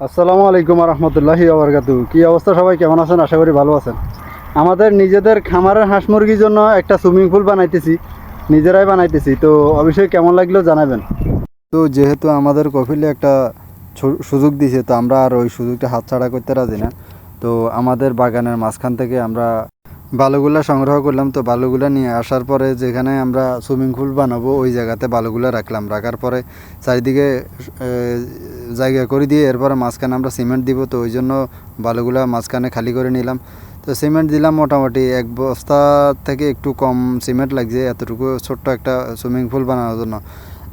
আসসালামু আলাইকুম রহমতুল্লাহি ওবরকাতু। কি অবস্থা, সবাই কেমন আছেন? আশা করি ভালো আছেন। আমাদের নিজেদের খামারের হাঁস মুরগির জন্য একটা সুইমিং পুল বানাইতেছি, নিজেরাই বানাইতেছি। তো অবশ্যই কেমন লাগলো জানাবেন। তো যেহেতু আমাদের কফিলে একটা সুযোগ দিয়েছে, তো আমরা আর ওই সুযোগটা হাতছাড়া করতে রাজি না। তো আমাদের বাগানের মাঝখান থেকে আমরা বালুগুলা সংগ্রহ করলাম। তো বালুগুলা নিয়ে আসার পরে যেখানে আমরা সুইমিং পুল বানাবো ওই জায়গাতে বালুগুলা রাখলাম। রাখার পরে চারিদিকে জায়গা করে দিয়ে এরপরে মাঝখানে আমরা সিমেন্ট দিব। তো ওই জন্য বালুগুলা মাঝখানে খালি করে নিলাম। তো সিমেন্ট দিলাম মোটামুটি এক বস্তা থেকে একটু কম সিমেন্ট লাগছে এতটুকু ছোট্ট একটা সুইমিং পুল বানানোর জন্য।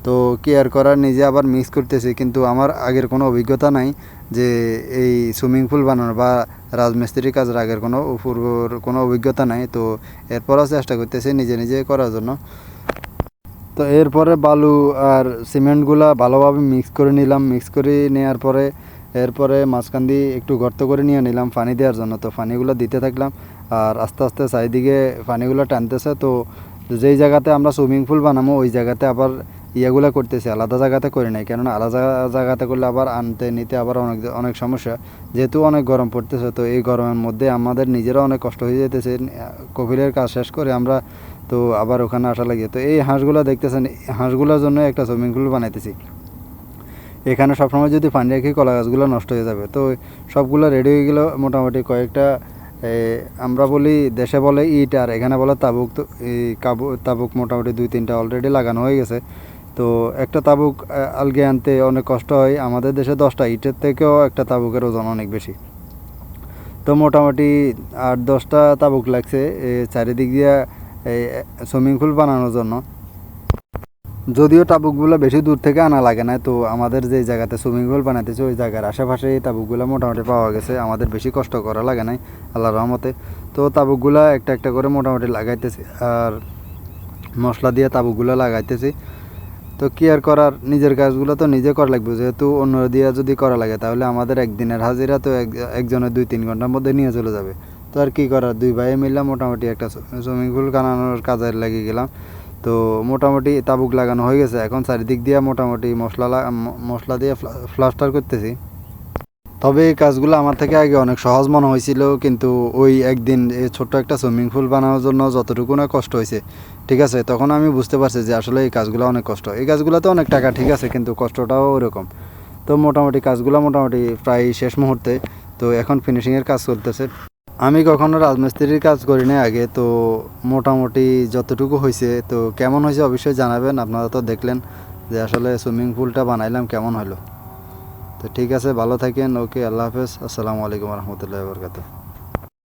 তো কেয়ার করার নিজে আবার মিক্স করতেছি, কিন্তু আমার আগের কোনো অভিজ্ঞতা নাই যে এই সুইমিং পুল বানানোর বা রাজমিস্ত্রির কাজের আগের পূর্বর কোনো অভিজ্ঞতা নাই। তো এরপরও চেষ্টা করতেছি নিজে নিজে করার জন্য। তো এরপরে বালু আর সিমেন্টগুলা ভালোভাবে মিক্স করে নিলাম। মিক্স করে নেওয়ার পরে এরপরে মাঝখান দিয়ে একটু গর্ত করে নিয়ে নিলাম পানি দেওয়ার জন্য। তো পানিগুলো দিতে থাকলাম আর আস্তে আস্তে চারিদিকে পানিগুলো টানতেছে। তো যেই জায়গাতে আমরা সুইমিং পুল বানাবো ওই জায়গাতে আবার ইয়েগুলো করতেছি, আলাদা জায়গাতে করে নাই, কেননা আলাদা জায়গাতে করলে আবার আনতে নিতে আবার অনেক অনেক সমস্যা। যেহেতু অনেক গরম পড়তেছে, তো এই গরমের মধ্যে আমাদের নিজেরা অনেক কষ্ট হয়ে যেতেছে। কফিলের কাজ শেষ করে আমরা তো আবার ওখানে আসা লাগে। তো এই হাঁসগুলো দেখতেছেন, হাঁসগুলোর জন্য একটা সুইমিং পুল বানাইতেছি। এখানে সবসময় যদি পানি রাখি কলা গাছগুলো নষ্ট হয়ে যাবে। তো সবগুলো রেডি হয়ে গেল মোটামুটি। কয়েকটা আমরা বলি, দেশে বলে ইট আর এখানে বলে তাবুক। তো এই তাবুক মোটামুটি 2-3টা অলরেডি লাগানো হয়ে গেছে। তো একটা তাবুক আলগে আনতে অনেক কষ্ট হয়। আমাদের দেশে 10টা ইটের থেকেও একটা তাবুকের ওজন অনেক বেশি। তো মোটামুটি 8-10টা তাবুক লাগছে চারিদিক দিয়ে এই সুইমিং পুল বানানোর জন্য। যদিও তাবুকগুলো বেশি দূর থেকে আনা লাগে না। তো আমাদের যে জায়গাতে সুইমিং পুল বানাইতেছে ওই জায়গার আশেপাশে এই তাবুকগুলো মোটামুটি পাওয়া গেছে, আমাদের বেশি কষ্ট করা লাগে নাই আল্লাহর রহমতে। তো তাবুকগুলো একটা একটা করে মোটামুটি লাগাইতেছি আর মশলা দিয়ে তাবুকগুলো লাগাইতেছি। তো কি আর করার, নিজের কাজগুলো তো নিজে করা লাগবে। যেহেতু অন্য দিয়ে যদি করা লাগে তাহলে আমাদের একদিনের হাজিরা তো একজনের 2-3 ঘন্টার মধ্যে নিয়ে চলে যাবে। তো আর কি করার, দুই ভাই মিললাম মোটামুটি একটা সুইমিং পুল বানানোর কাজে লেগে গেলাম। তো মোটামুটি তাবুক লাগানো হয়ে গেছে, এখন চারিদিক দিয়ে মোটামুটি মশলা দিয়ে প্লাস্টার করতেছি। তবে এই কাজগুলো আমার থেকে আগে অনেক সহজ মনে হয়েছিল, কিন্তু ওই একদিন এই ছোট্ট একটা সুইমিং পুল বানানোর জন্য যতটুকু না কষ্ট হয়েছে, ঠিক আছে, তখন আমি বুঝতে পারছি যে আসলে এই কাজগুলো অনেক কষ্ট। এই কাজগুলোতে অনেক টাকা, ঠিক আছে, কিন্তু কষ্টটাও ওরকম। তো মোটামুটি কাজগুলো মোটামুটি প্রায় শেষ মুহূর্তে। তো এখন ফিনিশিংয়ের কাজ চলতেছে। আমি কখনো রাজমিস্ত্রির কাজ করি না আগে। তো মোটামুটি যতটুকু হয়েছে, তো কেমন হয়েছে অবশ্যই জানাবেন। আপনারা তো দেখলেন যে আসলে সুইমিং পুলটা বানাইলাম কেমন হলো। তো ঠিক আছে, ভালো থাকেন। ওকে, আল্লাহ হাফেজ। আসসালামু আলাইকুম রহমতুল্লাহ বরকাত।